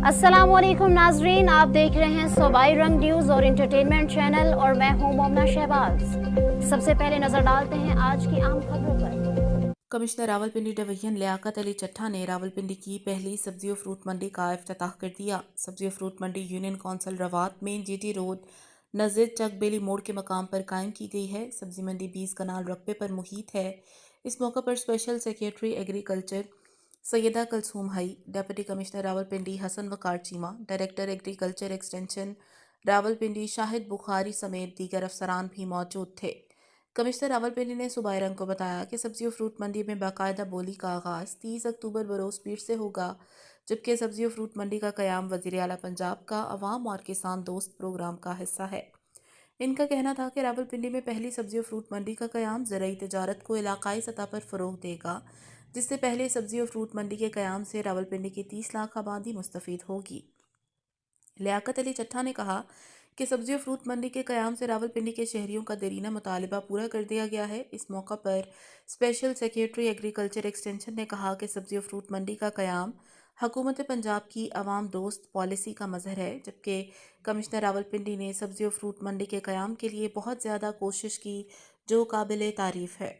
अस्सलाम वालेकुम नाजरीन, आप देख रहे हैं सूबाई रंग न्यूज़ और इंटरटेनमेंट चैनल और मैं हूं मोमना शहबाज। सबसे पहले नजर डालते हैं आज की आम खबरों पर। कमिश्नर रावलपिंडी डिवीजन लियाकत अली चट्ठा ने रावलपिंडी की पहली सब्जी और फ्रूट मंडी का इफ्तिताह कर दिया। सब्जी और fruit mandi union council Rawat main GT road Nazir Chak Beli मोड़ के मकाम पर कायम की गई है। सब्जी मंडी 20 कनाल रकबे पर मुहित है। इस मौके पर special secretary agriculture Syeda Kulsoom Hai, deputy commissioner Rawalpindi Hasan Waqar Cheema, director agriculture extension Rawalpindi Shahid Bukhari समेत दीगर अफसरान भी मौजूद थे। कमिश्नर रावलपिंडी ने सूबाई रंग को बताया कि सब्जी और फ्रूट मंडी में बाकायदा बोली का आगाज़ 30 अक्टूबर बरोज़ पीर से होगा, जबकि सब्जी और फ्रूट मंडी का क़याम वज़ीर आला पंजाब का अवाम और किसान दोस्त प्रोग्राम का हिस्सा है। इनका कहना था कि रावलपिंडी में पहली सब्जी और फ्रूट मंडी का क़याम ज़राई तिजारत को इलाकाई सतह पर फ़रोग़ देगा, जिससे पहले सब्जी और फ्रूट मंडी के क़याम से रावलपिंडी की 30 लाख आबादी मुस्तफ़ीद होगी। लियाकत अली चट्ठा ने कहा कि सब्जी और फ्रूट मंडी के क़याम से रावलपिंडी के शहरियों का देरीना मुतालिबा पूरा कर दिया गया है। इस मौका पर स्पेशल सेक्रेटरी एग्रीकल्चर एक्सटेंशन ने कहा कि सब्जी और फ्रूट मंडी का क़याम हुकूमत पंजाब की अवाम दोस्त पॉलिसी का मज़हर है, जबकि कमिश्नर रावलपिंडी ने सब्जी और फ्रूट मंडी के क़याम के लिए बहुत ज़्यादा कोशिश की, जो काबिल तारीफ़ है।